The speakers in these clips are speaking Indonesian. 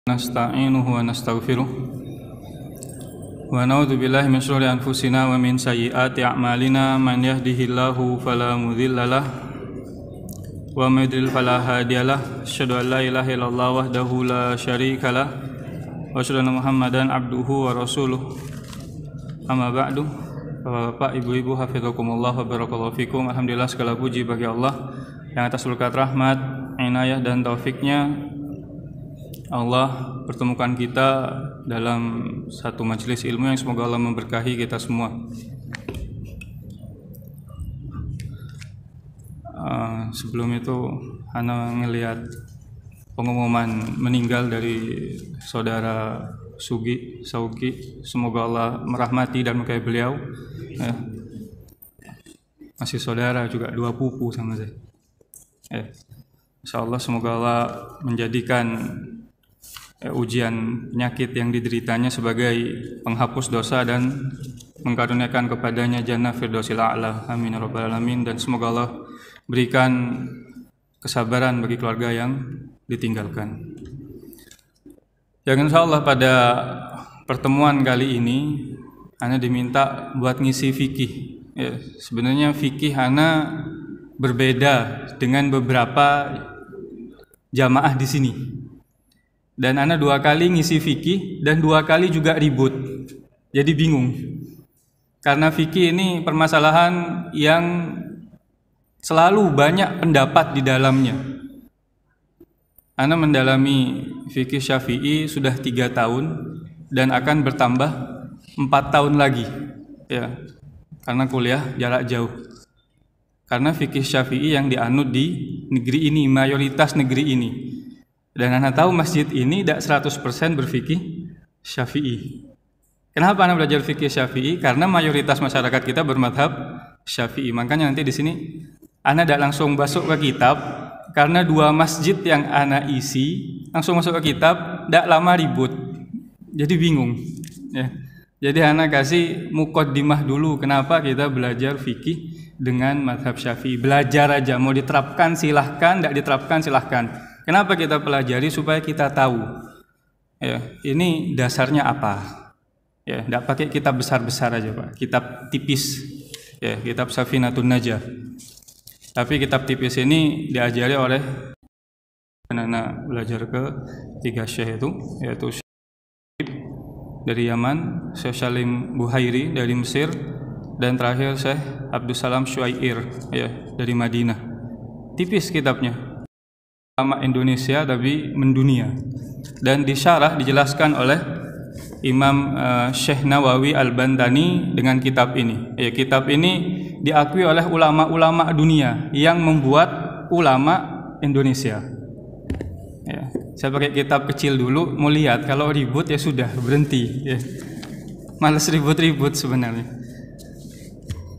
Nasta'inuhu wa nastaghfiruh wa na'udzu billahi min shururi anfusina wa min sayyiati a'malina man yahdihillahu fala mudhillalah wa may yudlil fala hadiyalah asyhadu an la ilaha illallah wahdahu la syarikalah wa asyhadu anna Muhammadan abduhu wa rasuluh amma ba'du. Bapak, ibu-ibu, hafizakumullah wa barakallahu fikum. Alhamdulillah, segala puji bagi Allah yang atas berkat rahmat, inayah dan taufiknya Allah pertemukan kita dalam satu majelis ilmu yang semoga Allah memberkahi kita semua. Sebelum itu ana ngelihat pengumuman meninggal dari saudara Sauki. Semoga Allah merahmati dan memberkahi beliau. Masih saudara juga, dua pupu sama saya. Insyaallah semoga Allah menjadikan ujian penyakit yang dideritanya sebagai penghapus dosa dan mengkaruniakan kepadanya jannah firdausil a'la. Amin ya rabbal alamin. Dan semoga Allah berikan kesabaran bagi keluarga yang ditinggalkan. Yang insyaallah pada pertemuan kali ini ana diminta buat ngisi fikih. Sebenarnya fikih ana berbeda dengan beberapa jamaah di sini. Dan ana 2 kali ngisi fikih dan 2 kali juga ribut. Jadi bingung. Karena fikih ini permasalahan yang selalu banyak pendapat di dalamnya. Ana mendalami fikih Syafi'i sudah 3 tahun dan akan bertambah 4 tahun lagi. Ya. Karena kuliah jarak jauh. Karena fikih Syafi'i yang dianut di negeri ini, mayoritas negeri ini. Dan anda tahu masjid ini tidak 100% berfikih Syafi'i. Kenapa anda belajar fikih Syafi'i? Karena mayoritas masyarakat kita bermadhab Syafi'i. Makanya nanti di sini anda tidak langsung masuk ke kitab, karena 2 masjid yang anda isi langsung masuk ke kitab, tidak lama ribut. Jadi bingung. Ya. Jadi anda kasih muqaddimah dulu kenapa kita belajar fikih dengan madhab Syafi'i. Belajar aja, mau diterapkan silahkan, tidak diterapkan silahkan. Kenapa kita pelajari? Supaya kita tahu ya, ini dasarnya apa. Ya, tidak pakai kitab besar-besar aja Pak, kitab tipis ya, kitab Safinatun Najah. Tapi kitab tipis ini diajari oleh anak belajar ke 3 syekh itu, yaitu Syekh dari Yaman, Syekh Salim Buhairi dari Mesir, dan terakhir Syekh Abdus Salam Syuair ya, dari Madinah. Tipis kitabnya, ulama Indonesia tapi mendunia, dan disyarah dijelaskan oleh Imam Syekh Nawawi Al-Bantani dengan kitab ini. Ya, kitab ini diakui oleh ulama-ulama dunia yang membuat ulama Indonesia. Ya, saya pakai kitab kecil dulu, mau lihat kalau ribut ya sudah berhenti. Ya. Males ribut-ribut sebenarnya.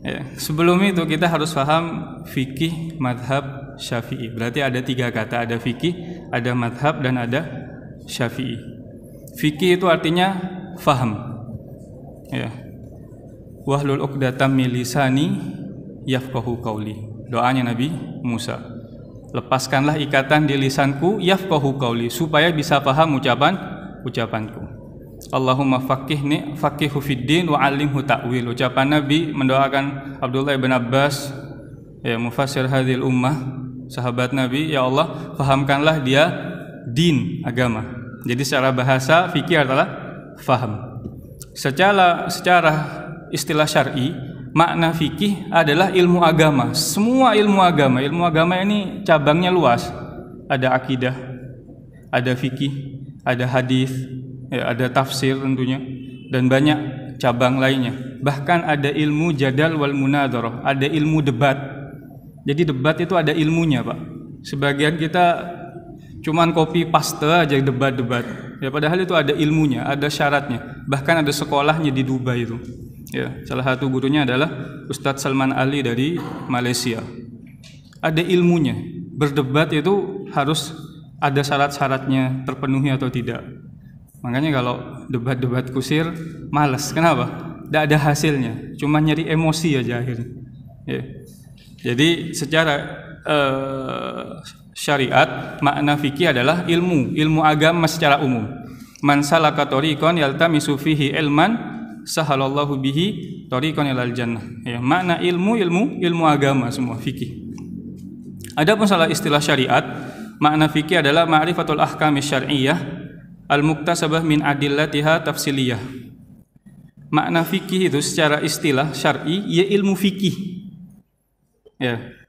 Ya, sebelum itu kita harus paham fikih madhab Syafi'i. Berarti ada 3 kata, ada fikih, ada madhab, dan ada Syafi'i. Fikih itu artinya faham. Ya. Wahlul 'uqdatam min lisani yafqahu qauli. Doanya Nabi Musa. Lepaskanlah ikatan di lisanku yafqahu qauli, supaya bisa paham ucapanku. Allahumma faqihhu fid din wa 'allimhu ta'wil. Ucapan Nabi mendoakan Abdullah bin Abbas, ya, mufassir hadhil ummah, sahabat Nabi, ya Allah, fahamkanlah dia din, agama. Jadi secara bahasa fikih adalah faham. Secara istilah syar'i, makna fikih adalah ilmu agama. Semua ilmu agama ini cabangnya luas. Ada akidah, ada fikih, ada hadis, ya, ada tafsir tentunya, dan banyak cabang lainnya. Bahkan ada ilmu jadal wal munadharah, ada ilmu debat. Jadi debat itu ada ilmunya Pak. Sebagian kita cuman copy paste aja debat-debat. Ya, padahal itu ada ilmunya, ada syaratnya. Bahkan ada sekolahnya di Dubai itu. Ya, salah satu gurunya adalah Ustadz Salman Ali dari Malaysia. Ada ilmunya. Berdebat itu harus ada syarat-syaratnya terpenuhi atau tidak. Makanya kalau debat-debat kusir malas. Kenapa? Tidak ada hasilnya, cuma nyari emosi aja akhirnya. Ya. Jadi secara syariat, makna fikih adalah ilmu agama secara umum. Man salaka tariqan yaltamisu fihi ilman sahalallahu bihi tariqan ilal jannah. Ya, makna ilmu agama semua fikih. Adapun salah istilah syariat, makna fikih adalah ma'rifatul ahkami syar'iyyah al-muktasabah min adillatiha tafsiliyah. Makna fikih itu secara istilah syar'i ya ilmu fikih. Ya.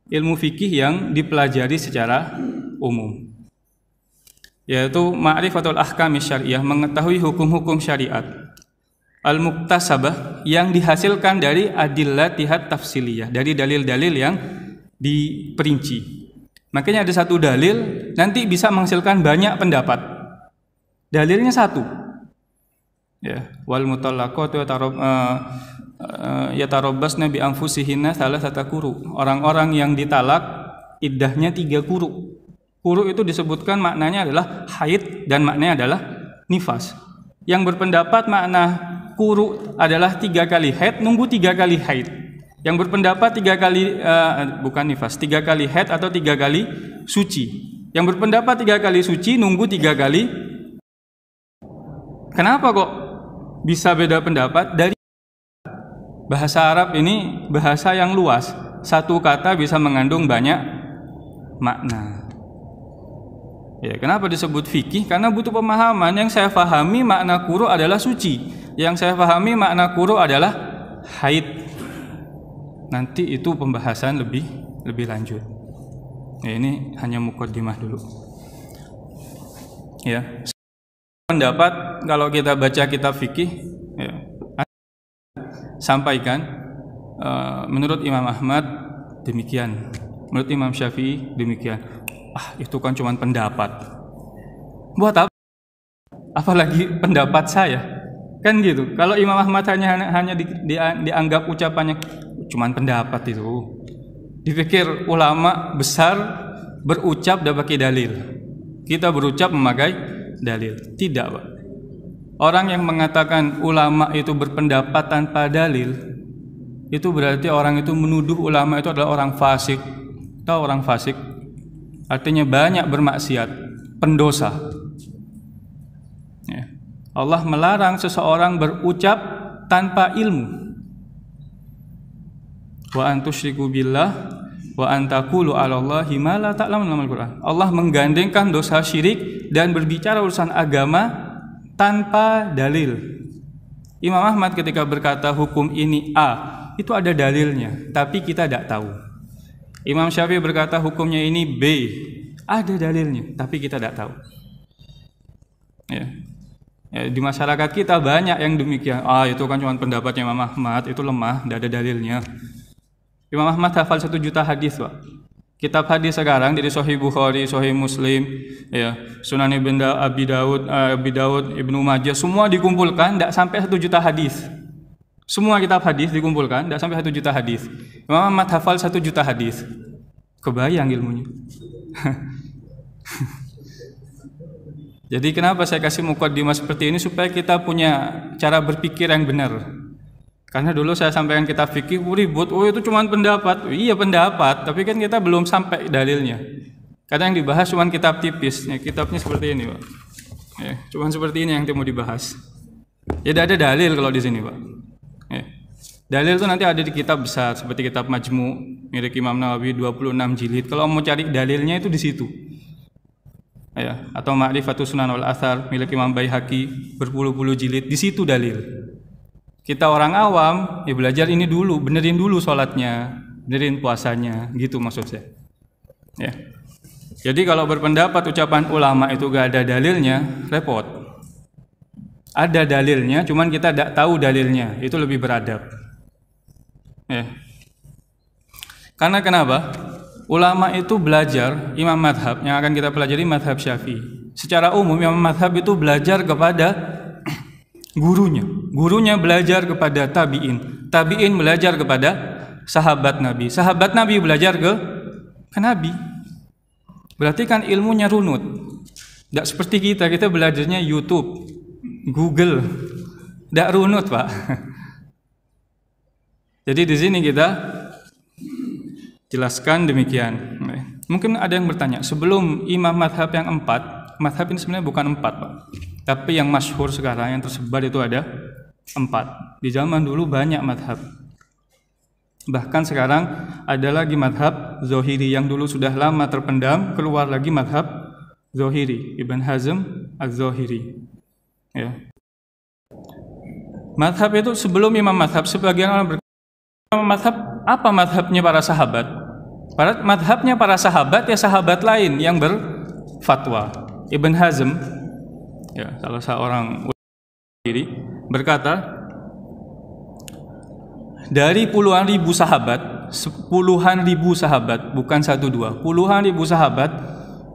Ilmu fikih yang dipelajari secara umum. Yaitu ma'rifatul ahkami syar'iyyah, mengetahui hukum-hukum syariat. Al-muktasabah yang dihasilkan dari adillatiha tafsiliyah, dari dalil-dalil yang diperinci. Makanya ada satu dalil nanti bisa menghasilkan banyak pendapat. Dalilnya satu. Ya, wal mutallaqatu yatarabbasna bi anfusihinna thalathata quru. Orang-orang yang ditalak iddahnya 3 quru. Quru itu disebutkan maknanya adalah haid dan maknanya adalah nifas. Yang berpendapat makna quru adalah 3 kali haid, nunggu 3 kali haid. Yang berpendapat 3 kali bukan nifas, 3 kali haid atau 3 kali suci. Yang berpendapat 3 kali suci nunggu 3 kali. Kenapa kok bisa beda pendapat? Dari bahasa Arab ini bahasa yang luas. Satu kata bisa mengandung banyak makna. Ya, kenapa disebut fikih? Karena butuh pemahaman. Yang saya pahami makna quru adalah suci. Yang saya pahami makna quru adalah haid. Nanti itu pembahasan lebih lanjut. Ya, ini hanya muqaddimah dulu. Ya. Pendapat kalau kita baca kitab fikih, ya, sampaikan menurut Imam Ahmad demikian, menurut Imam Syafi'i demikian. Itu kan cuma pendapat. Buat apa? Apalagi pendapat saya. Kan gitu. Kalau Imam Ahmad hanya dianggap ucapannya cuman pendapat itu. Dipikir ulama besar berucap dan pakai dalil. Kita berucap memakai dalil. Tidak, Pak. Orang yang mengatakan ulama itu berpendapat tanpa dalil, itu berarti orang itu menuduh ulama itu adalah orang fasik. Tahu orang fasik? Artinya banyak bermaksiat, pendosa. Ya. Allah melarang seseorang berucap tanpa ilmu. Wa antusyriku billah wa antaqulu 'alallahi ma la ta'lamun dalam Al-Qur'an. Allah menggandengkan dosa syirik dan berbicara urusan agama tanpa dalil. Imam Ahmad ketika berkata hukum ini A, itu ada dalilnya, tapi kita tidak tahu. Imam Syafi'i berkata hukumnya ini B, ada dalilnya, tapi kita tidak tahu. Ya. Ya, di masyarakat kita banyak yang demikian. Itu kan cuma pendapatnya Imam Ahmad, itu lemah, tidak ada dalilnya. Imam Ahmad hafal 1 juta hadis, Pak. Kitab hadis sekarang dari Sahih Bukhari, Sahih Muslim, ya, Sunan Abi Daud, Ibnu Majah, semua dikumpulkan tidak sampai 1 juta hadis. Semua kitab hadis dikumpulkan tidak sampai 1 juta hadis. Imam Ahmad hafal 1 juta hadis. Kebayang ilmunya. Jadi kenapa saya kasih muqaddimah seperti ini? Supaya kita punya cara berpikir yang benar. Karena dulu saya sampaikan kitab fikih ribut, itu cuma pendapat. Iya pendapat, tapi kan kita belum sampai dalilnya. Kadang yang dibahas cuma kitab tipis. Ya, kitabnya seperti ini, Pak. Ya, cuma seperti ini yang mau dibahas. Ya tidak ada dalil kalau di sini, Pak. Ya. Dalil itu nanti ada di kitab besar seperti kitab Majmu' milik Imam Nawawi 26 jilid. Kalau mau cari dalilnya itu di situ. Ya, atau Ma'rifatus Sunan wal Athar milik Imam Baihaqi berpuluh-puluh jilid, di situ dalil. Kita orang awam ya belajar ini dulu, benerin dulu sholatnya, benerin puasanya, gitu maksud saya. Ya. Jadi kalau berpendapat ucapan ulama itu gak ada dalilnya, repot. Ada dalilnya, cuman kita tidak tahu dalilnya, itu lebih beradab. Ya. Karena kenapa? Ulama itu belajar imam madhab yang akan kita pelajari madhab Syafi'i. Secara umum imam madhab itu belajar kepada gurunya belajar kepada tabi'in belajar kepada sahabat Nabi belajar ke Nabi. Berarti kan ilmunya runut. Tidak seperti kita belajarnya YouTube, Google, tidak runut, Pak. Jadi di sini kita jelaskan demikian. Mungkin ada yang bertanya, sebelum imam madhab yang 4, madhab ini sebenarnya bukan 4, Pak. Tapi yang masyhur sekarang yang tersebar itu ada 4. Di zaman dulu banyak madhab. Bahkan sekarang ada lagi madhab Zohiri yang dulu sudah lama terpendam, keluar lagi madhab Zohiri, Ibn Hazm Az-Zohiri. Ya. Madhab itu sebelum imam madhab, sebagian orang berkata madhab, apa madhabnya para sahabat? Madhabnya para sahabat ya sahabat lain yang berfatwa. Ibn Hazm, ya, salah seorang ulama berkata, dari puluhan ribu sahabat, bukan 1-2, puluhan ribu sahabat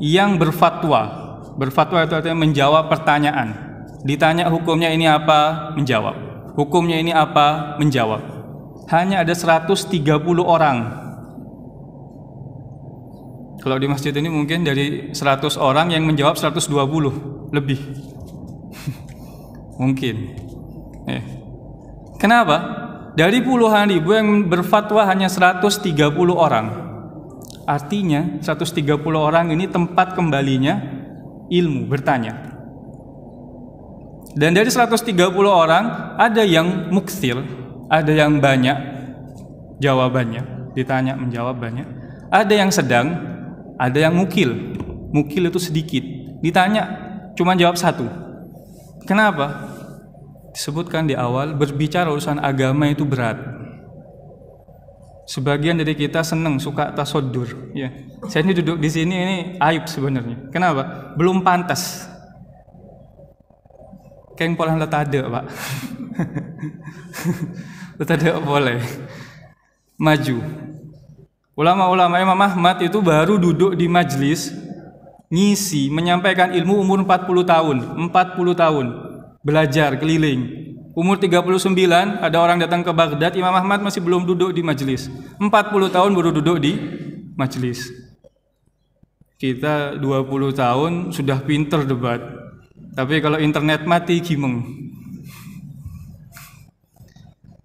yang berfatwa. Berfatwa itu artinya menjawab pertanyaan. Ditanya hukumnya ini apa, menjawab. Hukumnya ini apa, menjawab. Hanya ada 130 orang. Kalau di masjid ini mungkin dari 100 orang yang menjawab 120 lebih. Mungkin. Kenapa? Dari puluhan ribu yang berfatwa hanya 130 orang. Artinya 130 orang ini tempat kembalinya ilmu, bertanya. Dan dari 130 orang ada yang mukthir, ada yang banyak jawabannya, ditanya menjawab banyak. Ada yang sedang, ada yang mukil. Mukil itu sedikit, ditanya cuma jawab 1. Kenapa? Disebutkan di awal, berbicara urusan agama itu berat. Sebagian dari kita senang, suka tasodur. Ya. Saya ini duduk di sini ini aib sebenarnya. Kenapa? Belum pantas. Kayak pola letade, Pak. Letade boleh. Maju. Ulama-ulama Imam Ahmad itu baru duduk di majlis ngisi, menyampaikan ilmu umur 40 tahun. 40 tahun. Belajar keliling. Umur 39 ada orang datang ke Baghdad, Imam Ahmad masih belum duduk di majelis. 40 tahun baru duduk di majelis. Kita 20 tahun sudah pinter debat. Tapi kalau internet mati gimeng.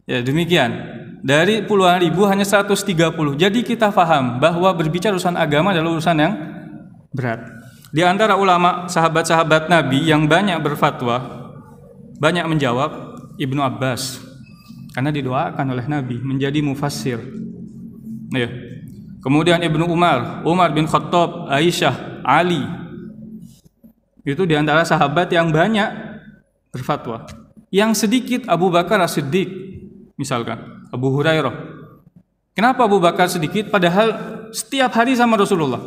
Ya, demikian. Dari puluhan ribu hanya 130. Jadi kita paham bahwa berbicara urusan agama adalah urusan yang berat. Di antara ulama sahabat-sahabat Nabi yang banyak berfatwa, banyak menjawab, Ibnu Abbas, karena didoakan oleh Nabi menjadi mufassir. Ya. Kemudian Ibnu Umar, Umar bin Khattab, Aisyah, Ali. Itu di antara sahabat yang banyak berfatwa. Yang sedikit Abu Bakar As-Siddiq, misalkan Abu Hurairah. Kenapa Abu Bakar sedikit padahal setiap hari sama Rasulullah?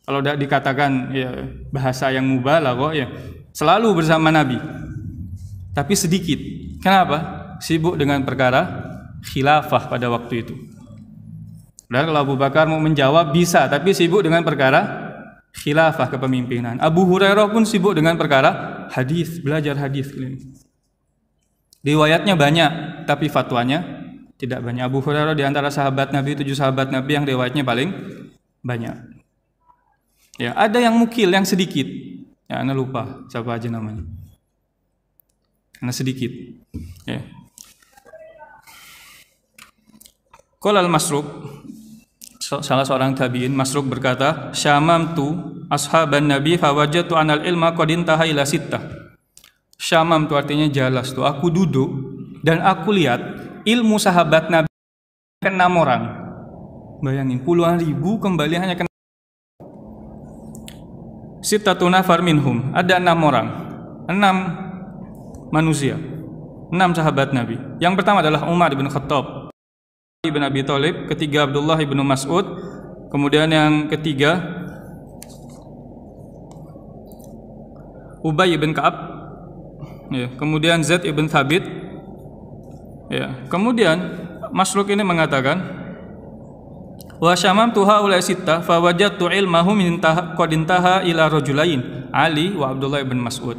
Kalau tidak dikatakan ya, bahasa yang mubalagh ya, selalu bersama Nabi. Tapi sedikit. Kenapa? Sibuk dengan perkara khilafah pada waktu itu. Dan kalau Abu Bakar mau menjawab bisa, tapi sibuk dengan perkara khilafah kepemimpinan. Abu Hurairah pun sibuk dengan perkara hadis, belajar hadis. Riwayatnya banyak, tapi fatwanya tidak banyak. Abu Hurairah di antara sahabat Nabi, 7 sahabat Nabi yang riwayatnya paling banyak. Ya, ada yang mukil, yang sedikit. Ya, Anda lupa siapa aja namanya. Karena sedikit. Ya. Qala al-Masruq, salah seorang tabi'in, Masruq berkata, "Syamamtu ashaban Nabi fawajadtu anal ilma qad intaha ila sittah." Syamam itu artinya jalas tuh. Aku duduk dan aku lihat ilmu sahabat Nabi ke 6 orang. Bayangin, puluhan ribu kembali hanya ke sittatun nafar minhum. Ada 6 orang. 6 manusia, 6 sahabat Nabi. Yang pertama adalah Umar bin Khattab, bin Abi Thalib, ketiga Abdullah bin Mas'ud, kemudian yang ketiga Ubay bin Ka'ab, ya, kemudian Zaid ibn Thabit, ya, kemudian Masruq ini mengatakan, wa syamamtu haula sittah fa wajadtu ilmahu min qad intaha ila rajulain, Ali wa Abdullah bin Mas'ud.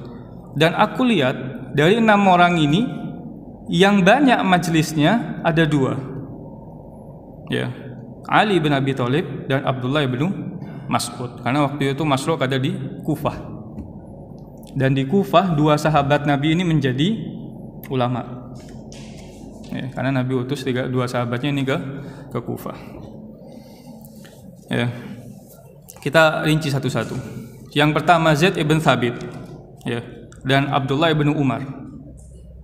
Dan aku lihat dari 6 orang ini yang banyak majelisnya ada 2. Ya, Ali bin Abi Thalib dan Abdullah bin Mas'ud. Karena waktu itu Masruq ada di Kufah. Dan di Kufah 2 sahabat Nabi ini menjadi ulama. Ya, karena Nabi utus 2 sahabatnya ini ke Kufah. Ya. Kita rinci satu-satu. Yang pertama Zaid ibn Thabit. Ya. dan Abdullah bin Umar.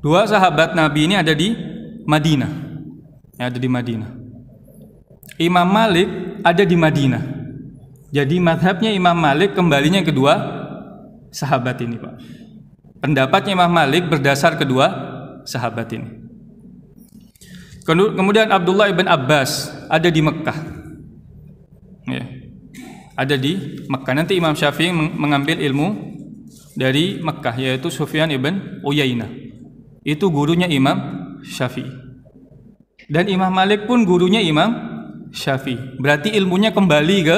Dua sahabat Nabi ini ada di Madinah. Ya, ada di Madinah. Imam Malik ada di Madinah. Jadi mazhabnya Imam Malik kembalinya kedua sahabat ini, Pak. Pendapatnya Imam Malik berdasar kedua sahabat ini. Kemudian Abdullah bin Abbas ada di Mekah. Ya. Ada di Mekah. Nanti Imam Syafi'i mengambil ilmu dari Mekah, yaitu Sufyan ibn Uyainah. Itu gurunya Imam Syafi'i. Dan Imam Malik pun gurunya Imam Syafi'i. Berarti ilmunya kembali ke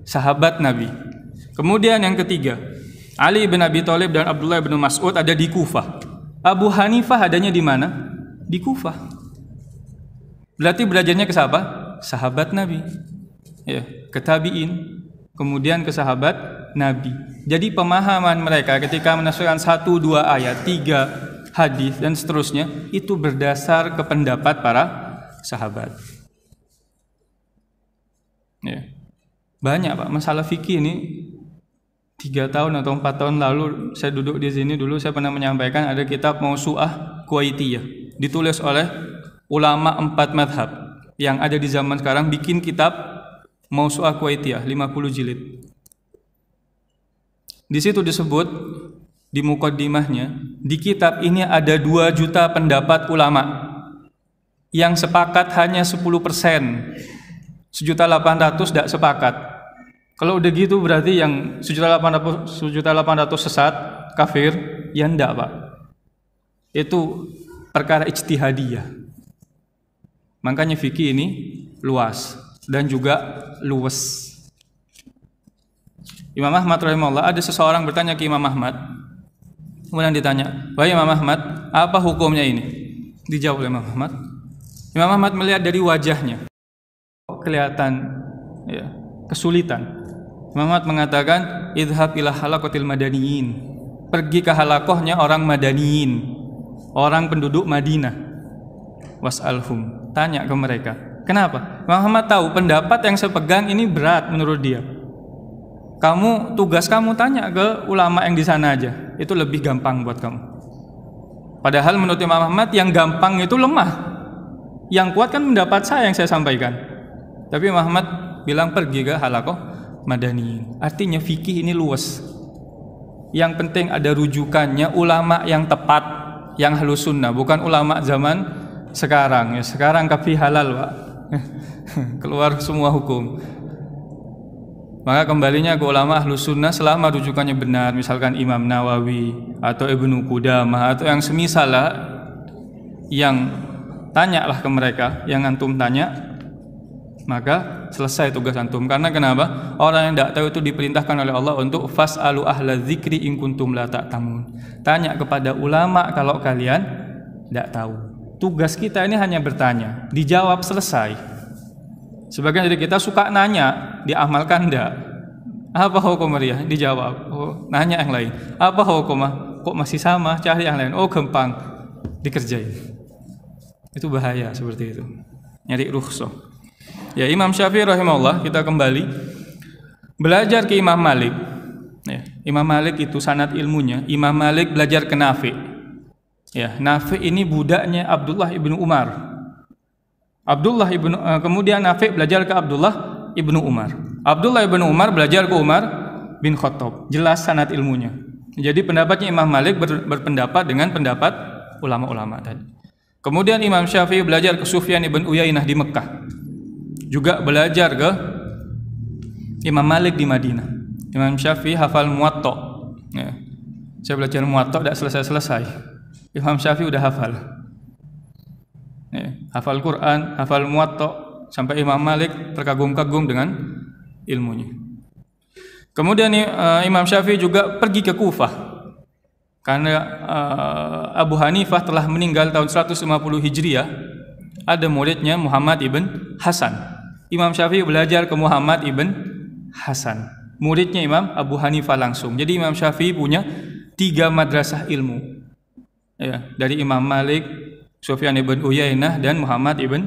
sahabat Nabi. Kemudian yang ketiga, Ali bin Abi Thalib dan Abdullah bin Mas'ud ada di Kufah. Abu Hanifah adanya di mana? Di Kufah. Berarti belajarnya ke siapa? Sahabat Nabi. Ya, ke tabi'in, kemudian ke sahabat Nabi. Jadi pemahaman mereka ketika menafsirkan 1-2 ayat, 3 hadis dan seterusnya itu berdasar ke pendapat para sahabat. Ya. Banyak, Pak, masalah fikih ini 3 tahun atau 4 tahun lalu saya duduk di sini, dulu saya pernah menyampaikan ada kitab Mausu'ah Kuwaitiyah ditulis oleh ulama 4 madhab yang ada di zaman sekarang, bikin kitab Mausu'ah Kuwaitiyah 50 jilid. Di situ disebut di muqaddimahnya, di kitab ini ada 2 juta pendapat ulama yang sepakat hanya 10%. 1.800.000 tidak sepakat. Kalau udah gitu berarti yang 1.800.000 sesat, kafir, ya enggak, Pak. Itu perkara ijtihadiyah. Makanya fikih ini luas dan juga luwes. Imam Ahmad rahimahullah, ada seseorang bertanya ke Imam Ahmad. Kemudian ditanya, "Wahai Imam Ahmad, apa hukumnya ini?" Dijawab oleh Imam Ahmad. Imam Ahmad melihat dari wajahnya, kelihatan ya, kesulitan. Imam Ahmad mengatakan, "Idhab ila halaqatil madaniyin." Pergi ke halakohnya orang madaniyin, orang penduduk Madinah. Was'alhum, tanya ke mereka. Kenapa? Imam Ahmad tahu pendapat yang saya pegang ini berat menurut dia. Tugas kamu tanya ke ulama yang di sana aja. Itu lebih gampang buat kamu. Padahal menurut Imam Ahmad yang gampang itu lemah. Yang kuat kan pendapat saya yang saya sampaikan. Tapi Imam Ahmad bilang pergi ke halakoh madaniyin. Artinya fikih ini luas. Yang penting ada rujukannya, ulama yang tepat, yang ahlus sunnah, bukan ulama zaman sekarang. Ya, sekarang kafir halal, Pak. Keluar semua hukum. Maka kembalinya ke ulama ahlus sunnah selama rujukannya benar, misalkan Imam Nawawi atau Ibnu Qudamah atau yang semisal lah, yang tanyalah ke mereka, yang antum tanya, maka selesai tugas antum. Karena kenapa? Orang yang tidak tahu itu diperintahkan oleh Allah untuk fas'alu ahla dzikri in kuntum la ta'lamun. Tanya kepada ulama kalau kalian tidak tahu. Tugas kita ini hanya bertanya, dijawab, selesai. Sebagian dari kita suka nanya, diamalkan enggak? Apa hukumnya? Dijawab. Oh, nanya yang lain. Apa hukumnya? Kok masih sama? Cari yang lain. Oh, gampang, dikerjain. Itu bahaya seperti itu. Nyari rukhsah. Ya, Imam Syafi'i rahimahullah, kita kembali belajar ke Imam Malik. Ya, Imam Malik itu sanad ilmunya. Imam Malik belajar ke Nafi'. Ya, Nafi' ini budaknya Abdullah ibnu Umar. Kemudian Nafi' belajar ke Abdullah ibnu Umar. Abdullah ibnu Umar belajar ke Umar bin Khattab. Jelas sanad ilmunya. Jadi pendapatnya Imam Malik berpendapat dengan pendapat ulama-ulama tadi. Kemudian Imam Syafi'i belajar ke Sufyan ibn Uyainah di Mekah. Juga belajar ke Imam Malik di Madinah. Imam Syafi'i hafal Muwatta. Ya. Saya belajar Muwatta tidak selesai-selesai. Imam Syafi'i udah hafal. Ya, hafal Quran, hafal Muwatta, sampai Imam Malik terkagum-kagum dengan ilmunya. Kemudian Imam Syafi'i juga pergi ke Kufah karena Abu Hanifah telah meninggal tahun 150 Hijriah. Ada muridnya Muhammad ibn Hasan. Imam Syafi'i belajar ke Muhammad ibn Hasan, muridnya Imam Abu Hanifah langsung. Jadi Imam Syafi'i punya 3 madrasah ilmu. Ya, dari Imam Malik, Sufyan ibn Uyainah dan Muhammad ibn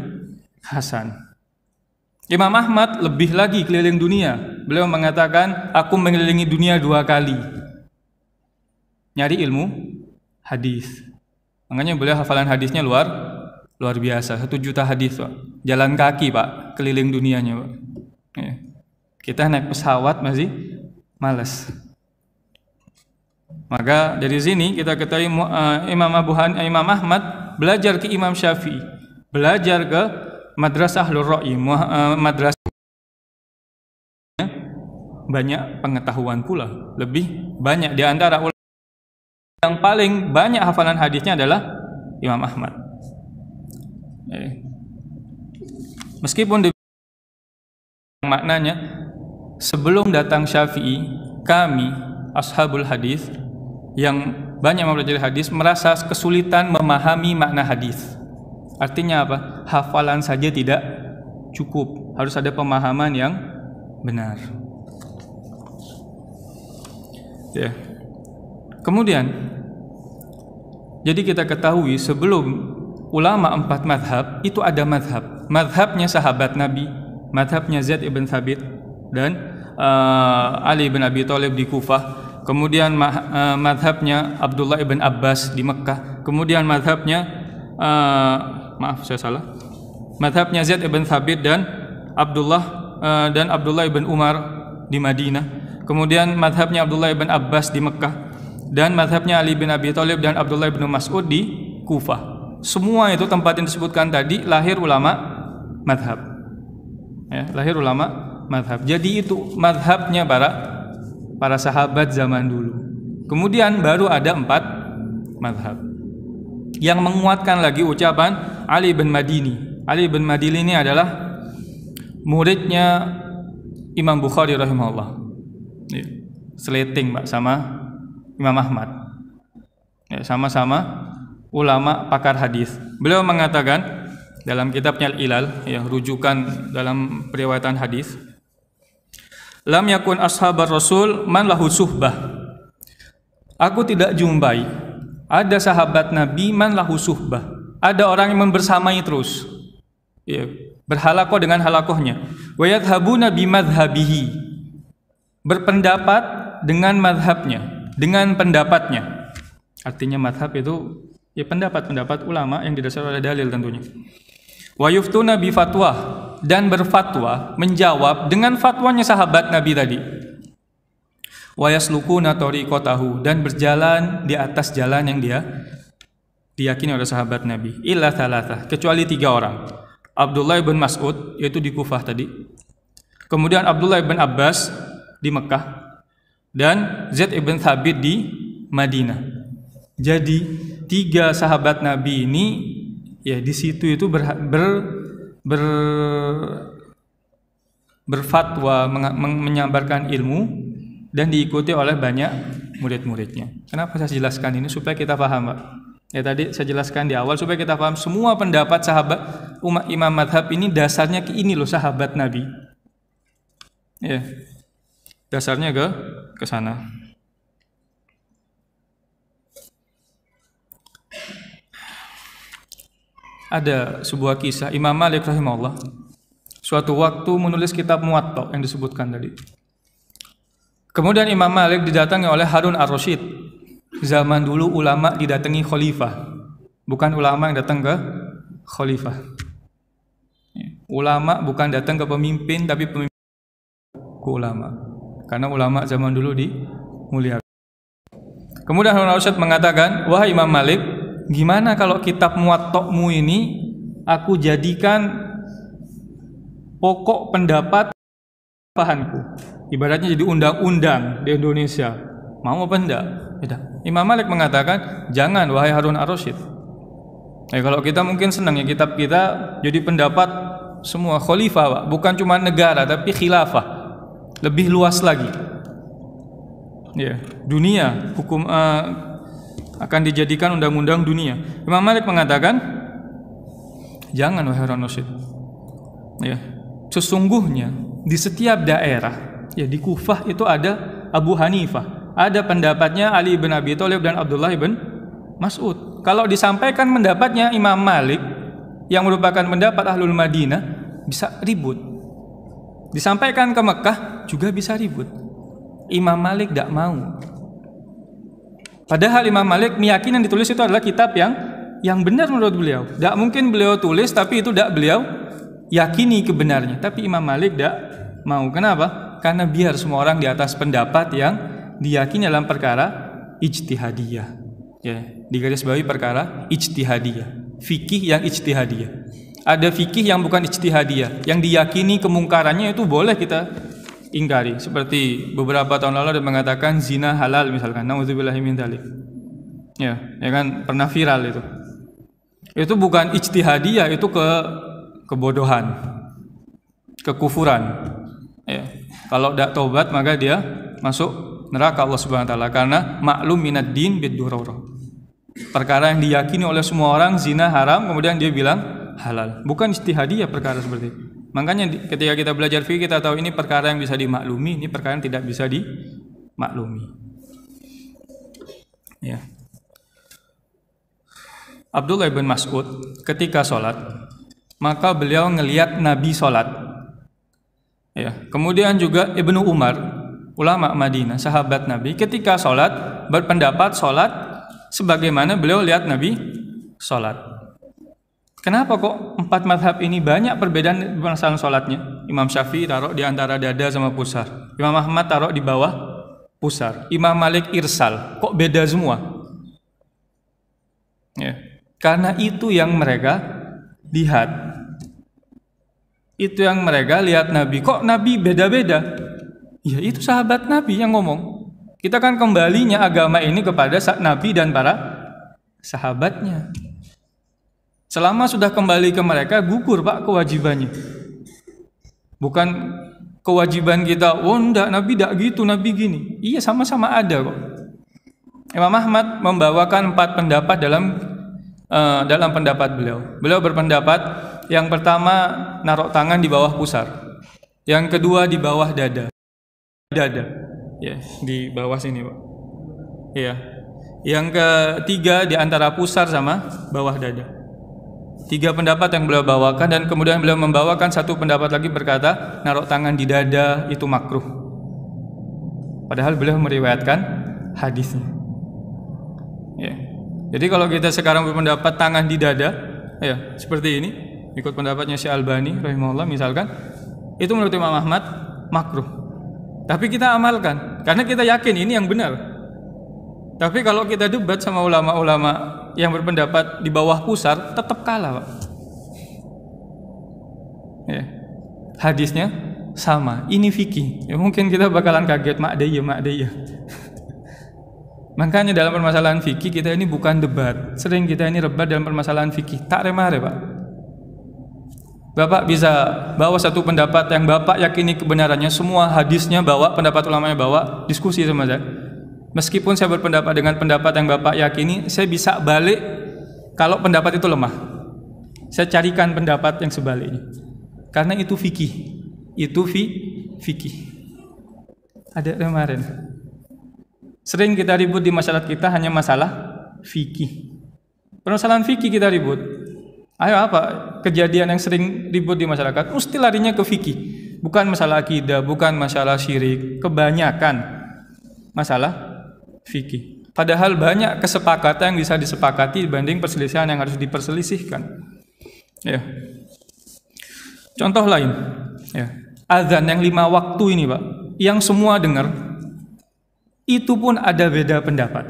Hasan. Imam Ahmad lebih lagi keliling dunia. Beliau mengatakan, aku mengelilingi dunia 2 kali. nyari ilmu hadis. Makanya beliau hafalan hadisnya luar biasa. 1 juta hadis, Pak. Jalan kaki, Pak, keliling dunianya, Pak. Ya. Kita naik pesawat masih malas. Maka dari sini kita ketahui Imam Ahmad belajar ke Imam Syafi'i, belajar ke Madrasah Ahlur Ra'i, madrasah banyak pengetahuan pula, lebih banyak di antara ulama yang paling banyak hafalan hadisnya adalah Imam Ahmad. Meskipun maknanya sebelum datang Syafi'i, kami ashabul hadis yang banyak mempelajari hadis merasa kesulitan memahami makna hadis. Artinya apa? Hafalan saja tidak cukup, harus ada pemahaman yang benar. Ya. Kemudian, jadi kita ketahui sebelum ulama 4 madhab itu ada madhab. Madhabnya sahabat Nabi, madhabnya Zaid ibn Thabit dan Ali bin Abi Thalib di Kufah. Kemudian madhabnya Abdullah ibn Abbas di Mekah. Kemudian madhabnya madhabnya Zaid ibn Thabit dan Abdullah ibn Umar di Madinah. Kemudian madhabnya Abdullah ibn Abbas di Mekah dan madhabnya Ali bin Abi Thalib dan Abdullah ibn Mas'ud di Kufah. Semua itu tempat yang disebutkan tadi lahir ulama madhab. Ya, lahir ulama madhab. Jadi itu madhabnya para sahabat zaman dulu. Kemudian baru ada 4 madhab yang menguatkan lagi ucapan Ali bin Madini. Ali bin Madini ini adalah muridnya Imam Bukhari rahimahullah. Seleting, Pak, sama Imam Ahmad. Ya, sama-sama ulama pakar hadis. Beliau mengatakan dalam kitabnya Al-Ilal, ya, rujukan dalam periwayatan hadis, lam yakun ashabar rasul man lahu suhbah. Aku tidak jumpai ada sahabat Nabi man lahu suhbah. Ada orang yang membersamai terus, ya, berhalakoh dengan halakohnya. Wa yadhhabuna bimadhhabihi, berpendapat dengan madhabnya, dengan pendapatnya. Artinya madhab itu ya pendapat ulama yang didasarkan oleh dalil tentunya. Wa yuftuna bi fatwa, dan berfatwa menjawab dengan fatwanya sahabat Nabi tadi. Wa yaslukuna tariqatahu, dan berjalan di atas jalan yang dia diyakini oleh sahabat Nabi. Illa thalathah, kecuali 3 orang. Abdullah bin Mas'ud, yaitu di Kufah tadi. Kemudian Abdullah bin Abbas di Mekah dan Zaid ibn Thabit di Madinah. Jadi 3 sahabat Nabi ini ya di situ itu berfatwa, menyabarkan ilmu dan diikuti oleh banyak murid-muridnya. Kenapa saya jelaskan ini? Supaya kita paham, Pak. Ya tadi saya jelaskan di awal supaya kita paham semua pendapat sahabat imam madhab ini dasarnya ke ini loh, sahabat Nabi. Ya, dasarnya ke sana. Ada sebuah kisah Imam Malik rahimahullah suatu waktu menulis kitab Muwatta yang disebutkan tadi. Kemudian Imam Malik didatangi oleh Harun ar-Rasyid. Zaman dulu ulama didatangi khalifah, bukan ulama yang datang ke khalifah. Ulama bukan datang ke pemimpin, tapi pemimpin ke ulama. Karena ulama zaman dulu dimuliakan. Kemudian Harun ar-Rasyid mengatakan, "Wahai Imam Malik, gimana kalau kitab Muwatta'mu ini aku jadikan pokok pendapat pahanku, ibaratnya jadi undang-undang di Indonesia, mau apa enggak?" Imam Malik mengatakan, "Jangan wahai Harun ar-Rasyid." Kalau kita mungkin senang ya kitab kita jadi pendapat semua khalifah, Pak. Bukan cuma negara tapi khilafah, lebih luas lagi. Ya, dunia hukum akan dijadikan undang-undang dunia. Imam Malik mengatakan, "Jangan wahai Harun ar-Rasyid." Ya, sesungguhnya di setiap daerah, ya di Kufah itu ada Abu Hanifah, ada pendapatnya Ali bin Abi Thalib dan Abdullah bin Mas'ud. Kalau disampaikan pendapatnya Imam Malik yang merupakan pendapat Ahlul Madinah, bisa ribut. Disampaikan ke Mekah juga bisa ribut. Imam Malik tidak mau. Padahal Imam Malik meyakini yang ditulis itu adalah kitab yang benar menurut beliau. Tidak mungkin beliau tulis tapi itu tidak beliau yakini kebenarnya. Tapi Imam Malik tidak mau. Kenapa? Karena biar semua orang di atas pendapat yang diyakini dalam perkara ijtihadiyah. Ya, digarisbawahi perkara ijtihadiyah. Fikih yang ijtihadiyah. Ada fikih yang bukan ijtihadiyah, yang diyakini kemungkarannya itu boleh kita ingkari. Seperti beberapa tahun lalu ada mengatakan zina halal misalkan. Nauzubillahi min dzalik. Ya kan pernah viral itu. Itu bukan ijtihadiyah, itu kebodohan, kekufuran. Ya. Kalau tidak taubat maka dia masuk neraka Allah Subhanahu wa taala karena maklum minad din bid-dururah. Perkara yang diyakini oleh semua orang zina haram kemudian dia bilang halal. Bukan ijtihadiyah perkara seperti itu. Makanya ketika kita belajar fikih kita tahu ini perkara yang bisa dimaklumi, ini perkara yang tidak bisa dimaklumi. Ya. Abdullah bin Mas'ud ketika sholat maka beliau ngelihat Nabi sholat. Ya. Kemudian juga Ibnu Umar, ulama Madinah, sahabat Nabi, ketika sholat berpendapat sholat sebagaimana beliau lihat Nabi sholat. Kenapa kok 4 mazhab ini banyak perbedaan masalah sholatnya? Imam Syafi'i taruh di antara dada sama pusar, Imam Ahmad taruh di bawah pusar, Imam Malik irsal. Kok beda semua? Ya. Karena itu yang mereka lihat. Itu yang mereka lihat Nabi. Kok Nabi beda-beda? Ya itu sahabat Nabi yang ngomong. Kita kan kembalinya agama ini kepada Nabi dan para sahabatnya. Selama sudah kembali ke mereka, gugur Pak kewajibannya. Bukan kewajiban kita, oh enggak, Nabi enggak gitu, Nabi gini. Iya sama-sama ada kok. Imam Ahmad membawakan 4 pendapat dalam pendapat beliau. Beliau berpendapat yang pertama naruh tangan di bawah pusar. Yang kedua di bawah dada. Ya, di bawah sini, Pak. Iya. Yang ketiga di antara pusar sama bawah dada. 3 pendapat yang beliau bawakan dan kemudian beliau membawakan 1 pendapat lagi berkata naruh tangan di dada itu makruh. Padahal beliau meriwayatkan hadisnya. Ya. Jadi kalau kita sekarang berpendapat tangan di dada, ya seperti ini, ikut pendapatnya Syekh Albani rahimahullah misalkan, itu menurut Imam Ahmad makruh. Tapi kita amalkan karena kita yakin ini yang benar. Tapi kalau kita debat sama ulama-ulama yang berpendapat di bawah pusar, tetap kalah, Pak. Ya. Hadisnya sama. Ini fikih. Ya, mungkin kita bakalan kaget makdaya. Makanya dalam permasalahan fikih kita ini bukan debat. Sering kita ini rebat dalam permasalahan fikih. Tak remare, Pak. Bapak bisa bawa 1 pendapat yang Bapak yakini kebenarannya, semua hadisnya bawa, pendapat ulamanya bawa, diskusi sama saya. Meskipun saya berpendapat dengan pendapat yang Bapak yakini, saya bisa balik kalau pendapat itu lemah. Saya carikan pendapat yang sebaliknya. Karena itu fikih. Itu fikih. Ada kemarin. Sering kita ribut di masyarakat kita hanya masalah fikih. Permasalahan fikih kita ribut. Ayo apa kejadian yang sering ribut di masyarakat? Mesti larinya ke fikih. Bukan masalah akidah, bukan masalah syirik. Kebanyakan masalah fikih. Padahal banyak kesepakatan yang bisa disepakati dibanding perselisihan yang harus diperselisihkan. Ya. Contoh lain, ya. Azan yang 5 waktu ini, Pak, yang semua dengar, itu pun ada beda pendapat.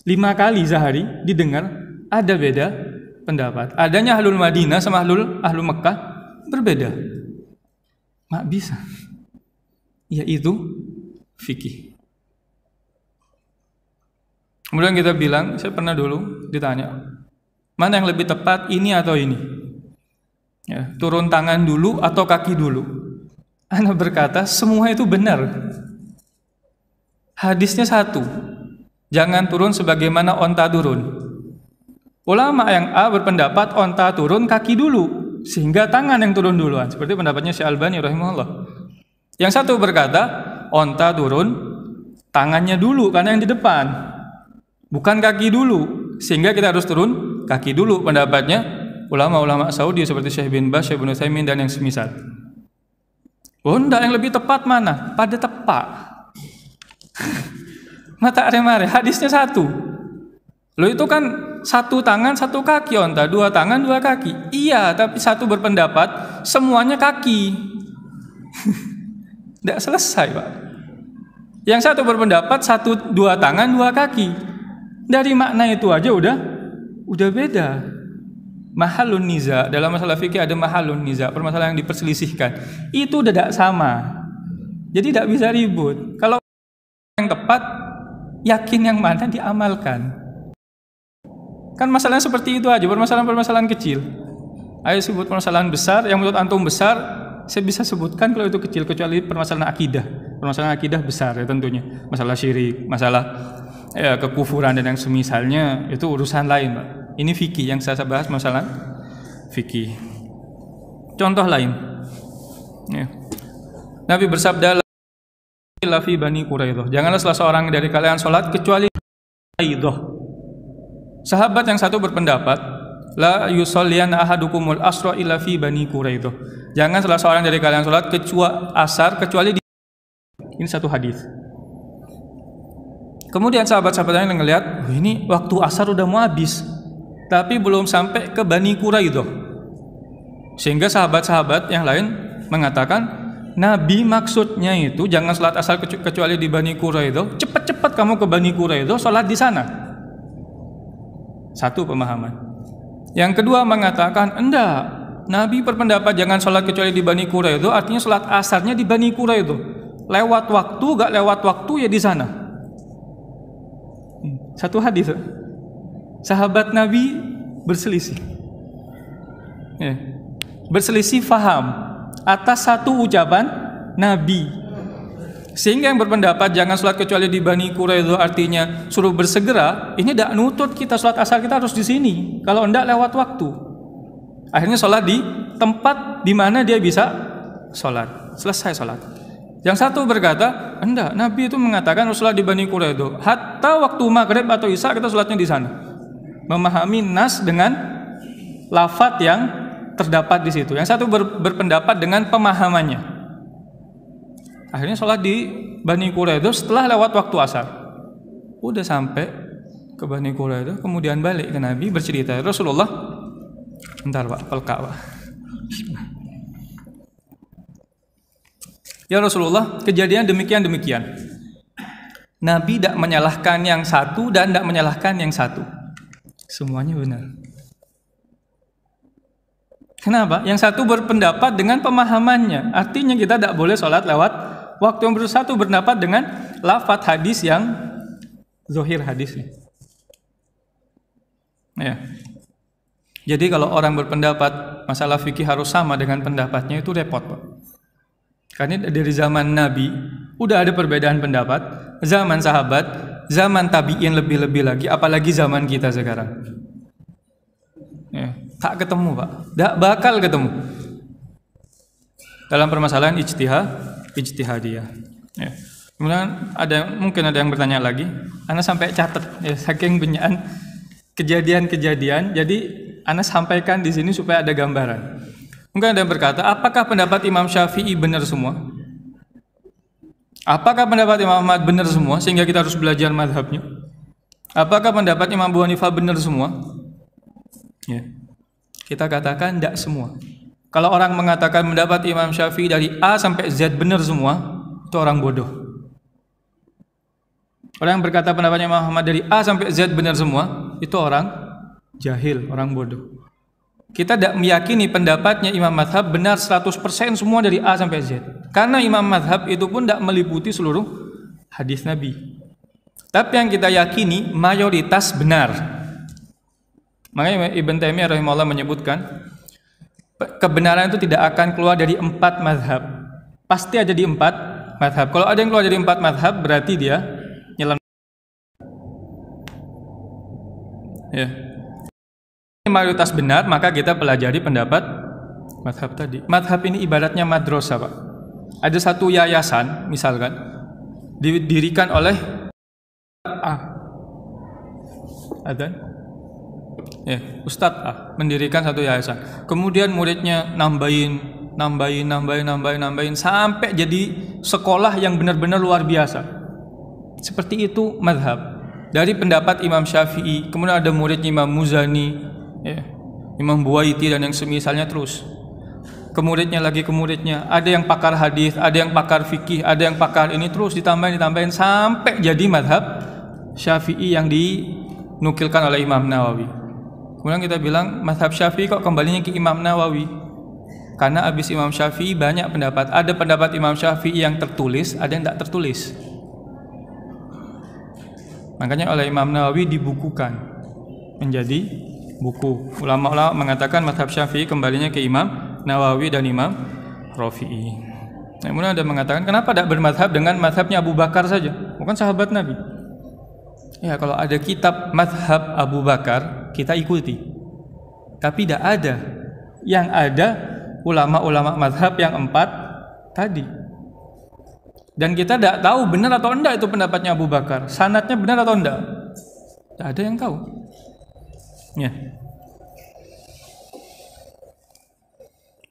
5 kali sehari didengar, ada beda pendapat. Adanya ahlul Madinah sama ahlul Mekah berbeda. Mak bisa. Yaitu fikih. Kemudian kita bilang, saya pernah dulu ditanya, mana yang lebih tepat, ini atau ini? Ya, turun tangan dulu atau kaki dulu? Ana berkata, semua itu benar. Hadisnya 1, jangan turun sebagaimana onta turun. Ulama yang A berpendapat onta turun kaki dulu, sehingga tangan yang turun duluan. Seperti pendapatnya Syekh Albani rahimahullah. Yang satu berkata, onta turun tangannya dulu karena yang di depan, bukan kaki dulu, sehingga kita harus turun kaki dulu. Pendapatnya ulama-ulama Saudi seperti Syekh bin Baz, Syekh bin Utsaimin dan yang semisal. Oh enggak, yang lebih tepat mana? Pada tepak. Mata are-mare, hadisnya satu. Lo itu kan satu tangan satu kaki onta, dua tangan dua kaki. Iya, tapi satu berpendapat semuanya kaki. Tidak selesai, Pak. Yang satu berpendapat satu dua tangan dua kaki. Dari makna itu aja udah beda. Mahalun niza, dalam masalah fikih ada mahalun niza, permasalahan yang diperselisihkan. Itu udah tidak sama. Jadi tidak bisa ribut. Kalau yang tepat, yakin yang mana diamalkan. Kan masalahnya seperti itu aja, permasalahan-permasalahan kecil. Ayo sebut permasalahan besar, yang menurut antum besar, saya bisa sebutkan kalau itu kecil, kecuali permasalahan akidah. Permasalahan akidah besar ya tentunya. Masalah syirik, masalah kekufuran dan yang semisalnya, itu urusan lain, Pak. Ini fikih yang saya bahas, masalah fikih. Contoh lain. Ya. Nabi bersabda, "La fi Bani Quraidah." Janganlah salah seorang dari kalian sholat kecuali Quraidah. Sahabat yang satu berpendapat, "La yusolliyanna ahadukumul asra illa fi Bani Quraidah." Jangan salah seorang dari kalian sholat kecuali asar kecuali di. Ini satu hadis. Kemudian sahabat-sahabat yang ngelihat, ini waktu asar udah mau habis, tapi belum sampai ke Bani Quraidah. Sehingga sahabat-sahabat yang lain mengatakan, Nabi maksudnya itu jangan sholat asar kecuali di Bani Quraidah. Cepat-cepat kamu ke Bani Quraidah, sholat di sana. Satu pemahaman. Yang kedua mengatakan, enggak, Nabi berpendapat jangan sholat kecuali di Bani Quraidah, artinya sholat asarnya di Bani Quraidah. Lewat waktu, gak lewat waktu ya di sana. Satu hadis. Sahabat Nabi berselisih. Ya. Berselisih faham atas satu ucapan Nabi. Sehingga yang berpendapat jangan sholat kecuali di Bani Quraidah artinya suruh bersegera, ini tidak nutut kita sholat asar kita harus di sini. Kalau enggak lewat waktu. Akhirnya sholat di tempat di mana dia bisa sholat. Selesai sholat. Yang satu berkata, enggak, Nabi itu mengatakan sholat di Bani Quraidah. Hatta waktu maghrib atau isya kita sholatnya di sana. Memahami nas dengan lafaz yang terdapat di situ. Yang satu berpendapat dengan pemahamannya. Akhirnya sholat di Bani Quraidah setelah lewat waktu asar. Udah sampai ke Bani Quraidah, kemudian balik ke Nabi bercerita, Rasulullah, bentar Pak, pelka Pak. Ya Rasulullah, kejadian demikian. Nabi tidak menyalahkan yang satu dan tidak menyalahkan yang satu. Semuanya benar. Kenapa? Yang satu berpendapat dengan pemahamannya. Artinya kita tidak boleh sholat lewat waktu. Yang satu berpendapat dengan lafaz hadis yang zahir hadisnya. Ya. Jadi kalau orang berpendapat masalah fikih harus sama dengan pendapatnya, itu repot, Pak. Karena dari zaman Nabi udah ada perbedaan pendapat, zaman sahabat, zaman tabi'in lebih-lebih lagi, apalagi zaman kita sekarang. Ya, tak ketemu Pak, tak bakal ketemu dalam permasalahan ijtihadiyah. Ya. Kemudian mungkin ada yang bertanya lagi, Ana sampai catat ya, saking banyak kejadian-kejadian, jadi Ana sampaikan di sini supaya ada gambaran. Mungkin ada yang berkata, apakah pendapat Imam Syafi'i benar semua? Apakah pendapat Imam Ahmad benar semua sehingga kita harus belajar mazhabnya? Apakah pendapat Imam Abu Hanifah benar semua? Ya. Kita katakan tidak semua. Kalau orang mengatakan pendapat Imam Syafi'i dari A sampai Z benar semua, itu orang bodoh. Orang yang berkata pendapatnya Imam Ahmad dari A sampai Z benar semua, itu orang jahil, orang bodoh. Kita tidak meyakini pendapatnya Imam Madhab benar 100% semua dari A sampai Z. Karena Imam Madhab itu pun tidak meliputi seluruh hadis Nabi. Tapi yang kita yakini mayoritas benar. Makanya Ibn Taimiyah rahimahullah menyebutkan kebenaran itu tidak akan keluar dari 4 madhab. Pasti ada di 4 madhab. Kalau ada yang keluar dari 4 madhab berarti dia nyelam. Ya. Mayoritas benar, maka kita pelajari pendapat madhab tadi. Madhab ini ibaratnya madrasah, Pak. Ada satu yayasan, misalkan, didirikan oleh Ustadz A mendirikan satu yayasan. Kemudian muridnya nambahin sampai jadi sekolah yang benar-benar luar biasa. Seperti itu mazhab. Dari pendapat Imam Syafi'i, kemudian ada muridnya Imam Muzani, ya, Imam Buwaiti dan yang semisalnya terus. Ke muridnya lagi ke muridnya, ada yang pakar hadis, ada yang pakar fikih, ada yang pakar ini, terus ditambahin sampai jadi mazhab Syafi'i yang dinukilkan oleh Imam Nawawi. Kemudian kita bilang mazhab Syafi'i kok kembalinya ke Imam Nawawi? Karena habis Imam Syafi'i banyak pendapat. Ada pendapat Imam Syafi'i yang tertulis, ada yang tidak tertulis. Makanya oleh Imam Nawawi dibukukan menjadi buku. Ulama-ulama mengatakan mazhab Syafi'i kembalinya ke Imam Nawawi dan Imam Rafi'i. Kemudian ada mengatakan kenapa tidak bermadhab dengan madhabnya Abu Bakar saja, bukan sahabat Nabi. Ya, kalau ada kitab madhab Abu Bakar kita ikuti. Tapi tidak ada. Yang ada ulama-ulama madhab yang 4 tadi. Dan kita tidak tahu benar atau enggak itu pendapatnya Abu Bakar. Sanadnya benar atau enggak? Tidak ada yang tahu. Ya.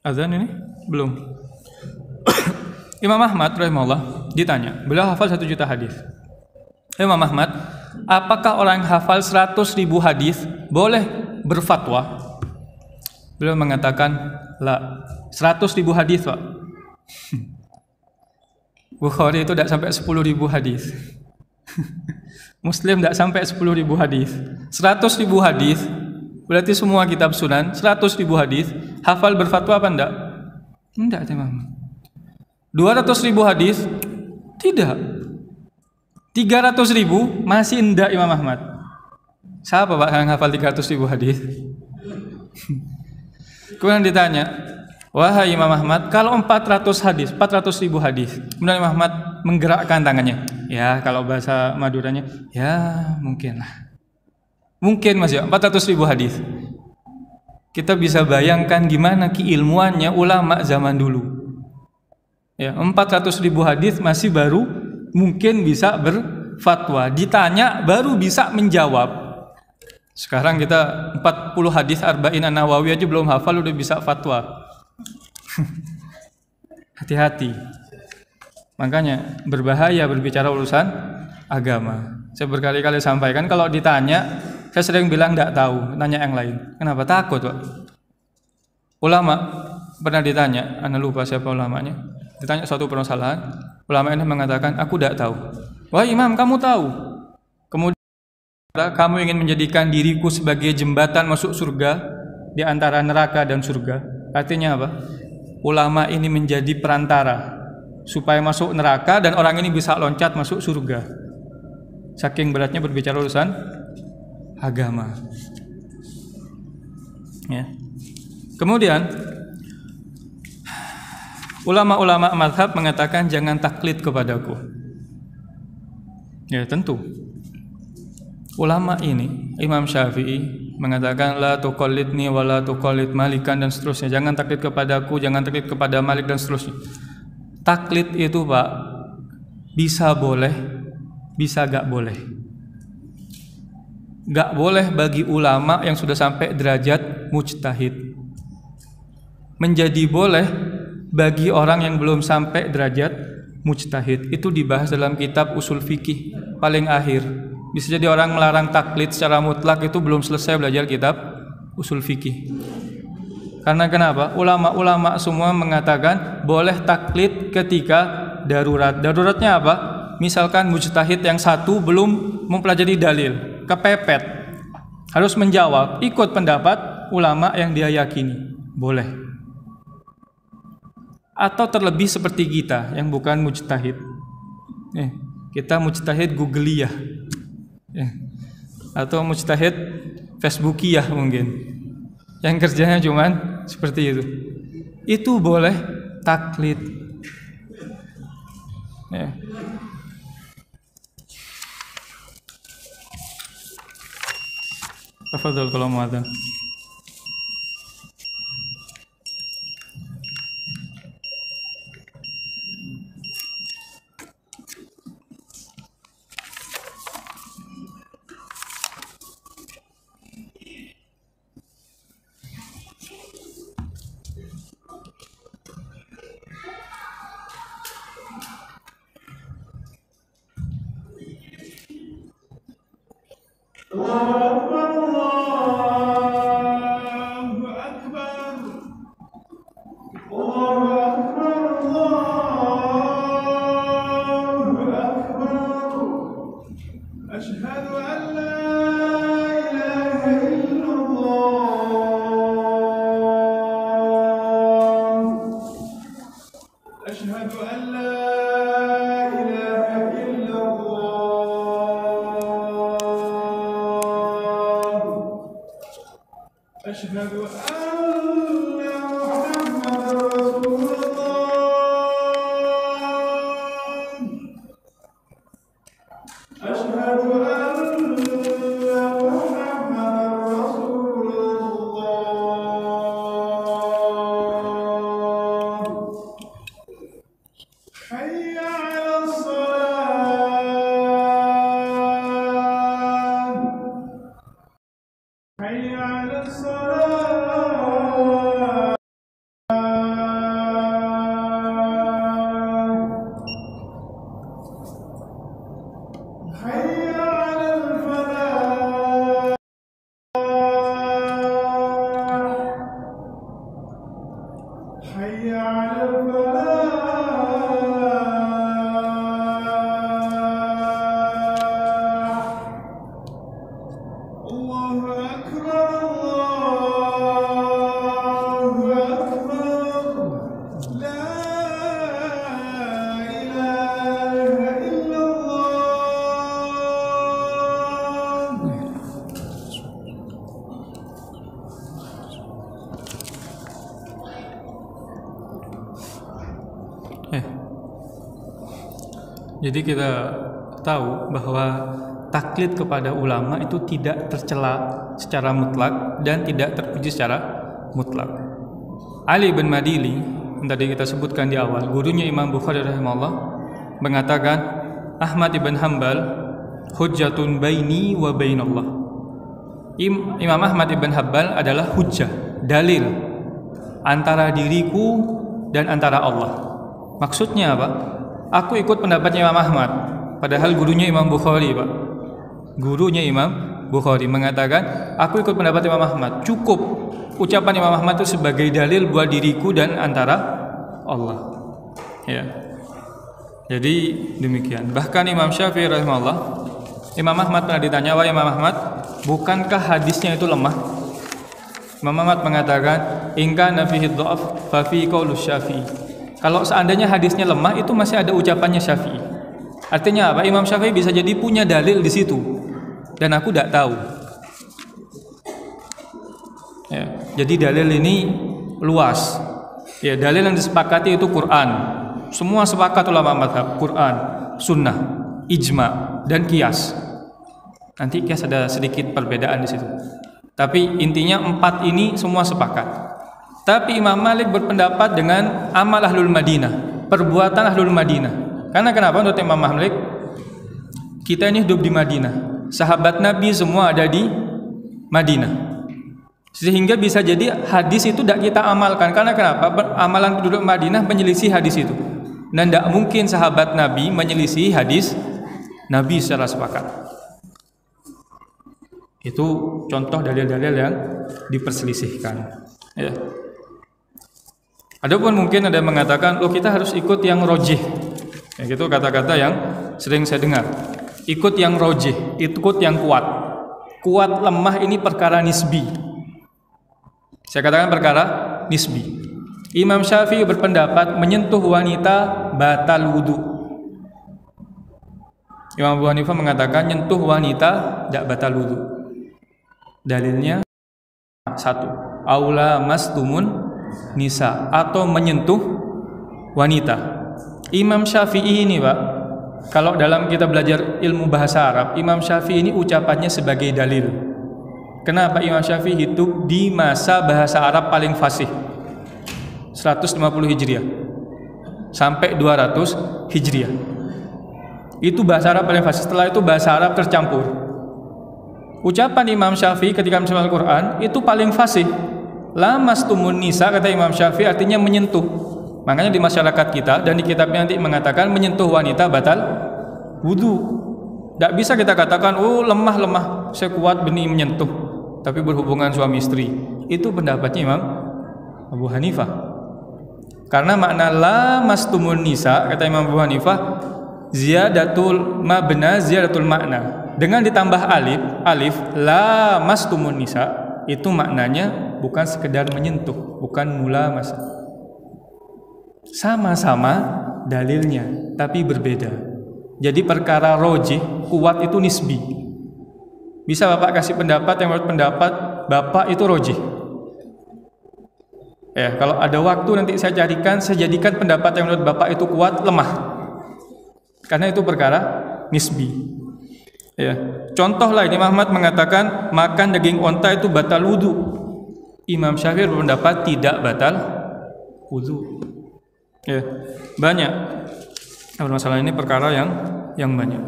Azan ini? Belum. Imam Ahmad rahimahullah ditanya, beliau hafal 1 juta hadis. Imam Ahmad, apakah orang yang hafal 100.000 hadis boleh berfatwa? Beliau mengatakan, la, 100.000 hadis, Pak. Bukhari itu tidak sampai 10.000 hadis. Muslim tidak sampai 10.000 hadis. 100.000 hadis berarti semua kitab sunan 100.000 hadis. Hafal berfatwa apa enggak? Enggak, teman. 200.000 hadis tidak. 300.000 masih enggak Imam Ahmad. Siapa Pak yang hafal 300.000 hadis? Kemudian ditanya, wahai Imam Ahmad, kalau 400.000 hadis. Kemudian Imam Ahmad menggerakkan tangannya. Ya, kalau bahasa Maduranya, ya mungkin lah. Mungkin Mas ya, 400.000 hadis. Kita bisa bayangkan gimana keilmuannya ulama zaman dulu. Ya, 400.000 hadis masih baru mungkin bisa berfatwa. Ditanya baru bisa menjawab. Sekarang kita 40 hadis Arba'in An-Nawawi aja belum hafal udah bisa fatwa. Hati-hati. Makanya berbahaya berbicara urusan agama. Saya berkali-kali sampaikan kalau ditanya, saya sering bilang enggak tahu, tanya yang lain. Kenapa? Takut, Pak. Ulama pernah ditanya, Anda lupa siapa ulamanya. Ditanya suatu permasalahan, ulama ini mengatakan, aku enggak tahu. Wah, Imam, kamu tahu. Kemudian kamu ingin menjadikan diriku sebagai jembatan masuk surga di antara neraka dan surga. Artinya apa? Ulama ini menjadi perantara supaya masuk neraka dan orang ini bisa loncat masuk surga. Saking beratnya berbicara urusan agama. Ya. Kemudian ulama-ulama mazhab mengatakan jangan taklid kepadaku. Ya, tentu. Ulama ini, Imam Syafi'i mengatakan la tuqallidni wa la tuqallid Malikan dan seterusnya. Jangan taklid kepadaku, jangan taklid kepada Malik dan seterusnya. Taklid itu, Pak, bisa boleh, bisa gak boleh. Gak boleh bagi ulama yang sudah sampai derajat mujtahid. Menjadi boleh bagi orang yang belum sampai derajat mujtahid. Itu dibahas dalam kitab usul fikih paling akhir. Bisa jadi orang melarang taklid secara mutlak itu belum selesai belajar kitab usul fikih. Karena kenapa? Ulama-ulama semua mengatakan boleh taklid ketika darurat. Daruratnya apa? Misalkan mujtahid yang satu belum mempelajari dalil, kepepet, harus menjawab, ikut pendapat ulama yang dia yakini. Boleh. Atau terlebih seperti kita yang bukan mujtahid. Kita mujtahid googliyah. Atau mujtahid facebookiyah mungkin. Yang kerjanya cuman seperti itu. Itu boleh taklid. Ya. Tafadhol kalau mau adzan. Jadi kita tahu bahwa taklid kepada ulama itu tidak tercela secara mutlak dan tidak terpuji secara mutlak. Ali bin Madini yang tadi kita sebutkan di awal, gurunya Imam Bukhari rahimahullah, mengatakan Ahmad ibn Hanbal hujjatun baini wa bainallah. Imam Ahmad ibn Hanbal adalah hujjah, dalil antara diriku dan antara Allah. Maksudnya apa? Aku ikut pendapatnya Imam Ahmad, padahal gurunya Imam Bukhari, Pak. Gurunya Imam Bukhari mengatakan, aku ikut pendapat Imam Ahmad. Cukup ucapan Imam Ahmad itu sebagai dalil buat diriku dan antara Allah. Ya. Jadi demikian. Bahkan Imam Syafi'i rahimahullah, Imam Ahmad pernah ditanya, wahai Imam Ahmad, bukankah hadisnya itu lemah? Imam Ahmad mengatakan, in kana fihi dha'af fa fi qaulu Syafi'i. Kalau seandainya hadisnya lemah, itu masih ada ucapannya Syafi'i. Artinya apa? Imam Syafi'i bisa jadi punya dalil di situ, dan aku tidak tahu. Ya, jadi dalil ini luas. Ya, dalil yang disepakati itu Quran. Semua sepakat ulama mazhab, Quran, Sunnah, Ijma, dan Qiyas. Nanti Qiyas ada sedikit perbedaan di situ. Tapi intinya 4 ini semua sepakat. Tapi Imam Malik berpendapat dengan amal Ahlul Madinah, perbuatan Ahlul Madinah. Karena kenapa menurut Imam Malik? Kita ini hidup di Madinah, sahabat Nabi semua ada di Madinah, sehingga bisa jadi hadis itu tidak kita amalkan. Karena kenapa? Amalan penduduk Madinah menyelisih hadis itu, dan tidak mungkin sahabat Nabi menyelisih hadis Nabi secara sepakat. Itu contoh dalil-dalil yang diperselisihkan. Ya. Adapun mungkin ada yang mengatakan, loh kita harus ikut yang rojih. Ya, gitu kata-kata yang sering saya dengar. Ikut yang rojih, ikut yang kuat. Kuat lemah ini perkara nisbi. Saya katakan perkara nisbi. Imam Syafi'i berpendapat menyentuh wanita batal wudu. Imam Abu Hanifah mengatakan nyentuh wanita tidak batal wudu. Dalilnya 1, aula mastumun nisa, atau menyentuh wanita. Imam Syafi'i ini, Pak, kalau dalam kita belajar ilmu bahasa Arab, Imam Syafi'i ini ucapannya sebagai dalil. Kenapa? Imam Syafi'i hidup di masa bahasa Arab paling fasih, 150 Hijriah sampai 200 Hijriah. Itu bahasa Arab paling fasih. Setelah itu bahasa Arab tercampur. Ucapan Imam Syafi'i ketika membaca Al-Quran itu paling fasih. Lamastumun nisa, kata Imam Syafi'i, artinya menyentuh. Makanya di masyarakat kita dan di kitabnya nanti mengatakan menyentuh wanita batal wudu. Tidak bisa kita katakan, oh lemah. saya kuat benih menyentuh, tapi berhubungan suami istri. Itu pendapatnya Imam Abu Hanifah. Karena makna lamastumun nisa, kata Imam Abu Hanifah, ziyadatul mabna ziyadatul makna. Dengan ditambah alif lamastumun nisa, itu maknanya bukan sekedar menyentuh, bukan mula masa. Sama-sama dalilnya, tapi berbeda. Jadi perkara rojih kuat itu nisbi. Bisa Bapak kasih pendapat yang menurut pendapat Bapak itu rojih. Ya, kalau ada waktu nanti saya jadikan pendapat yang menurut Bapak itu kuat lemah. Karena itu perkara nisbi. Ya, contoh lain Imam Ahmad mengatakan makan daging onta itu batal wudu. Imam Syafi'i berpendapat tidak batal wudu. Ya, banyak. Masalah ini perkara yang banyak.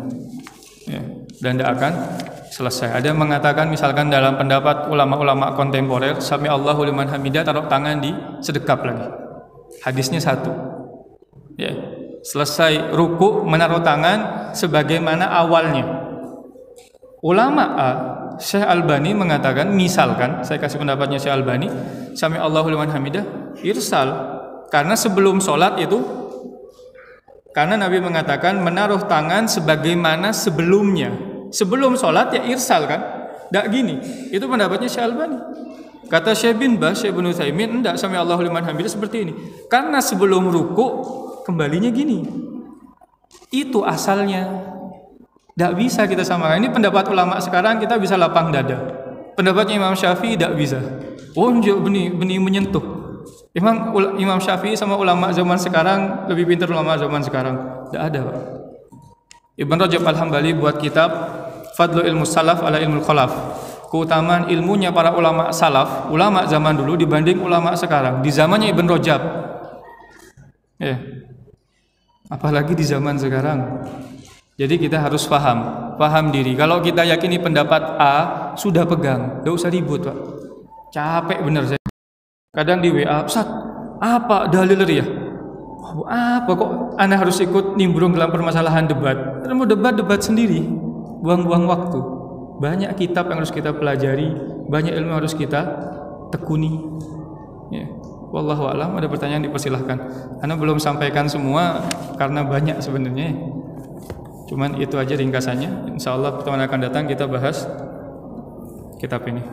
Ya, dan tidak akan selesai. Ada yang mengatakan misalkan dalam pendapat ulama-ulama kontemporer, sami Allahu liman hamidah, taruh tangan di sedekap lagi. Hadisnya satu. Ya, selesai ruku menaruh tangan sebagaimana awalnya. Ulama Syekh Albani mengatakan, misalkan saya kasih pendapatnya Syekh Albani, sami Allahu liman hamidah irsal. Karena sebelum sholat itu, karena Nabi mengatakan menaruh tangan sebagaimana sebelumnya. Sebelum sholat ya irsal kan? Tidak gini. Itu pendapatnya Syekh Albani. Kata Syekh bin Baz, Syekh Ibnu Utsaimin, tidak, sami Allahu liman hamidah seperti ini. Karena sebelum ruku kembalinya gini. Itu asalnya. Tidak bisa kita samakan. Ini pendapat ulama sekarang, kita bisa lapang dada. Pendapatnya Imam Syafi'i tidak bisa. Oh, benih menyentuh. Imam Syafi'i sama ulama zaman sekarang lebih pintar ulama zaman sekarang. Tidak ada, Pak. Ibn Rajab Al-Hambali buat kitab Fadlu Ilmu Salaf ala Ilmu Khalaf. Keutamaan ilmunya para ulama salaf, ulama zaman dulu dibanding ulama sekarang. Di zamannya Ibn Rajab. Ya. Apalagi di zaman sekarang. Jadi kita harus paham diri. Kalau kita yakini pendapat A, sudah pegang. Tidak usah ribut, Pak. Capek bener saya. Kadang di WA, Ustaz, apa dalil ya? Oh, apa kok Anda harus ikut nimbrung dalam permasalahan debat? Karena mau debat sendiri, buang-buang waktu. Banyak kitab yang harus kita pelajari, banyak ilmu yang harus kita tekuni. Ya. Wallahu a'lam. Ada pertanyaan dipersilahkan. Anda belum sampaikan semua karena banyak sebenarnya. Cuman itu aja ringkasannya. Insyaallah pertemuan akan datang kita bahas kitab ini.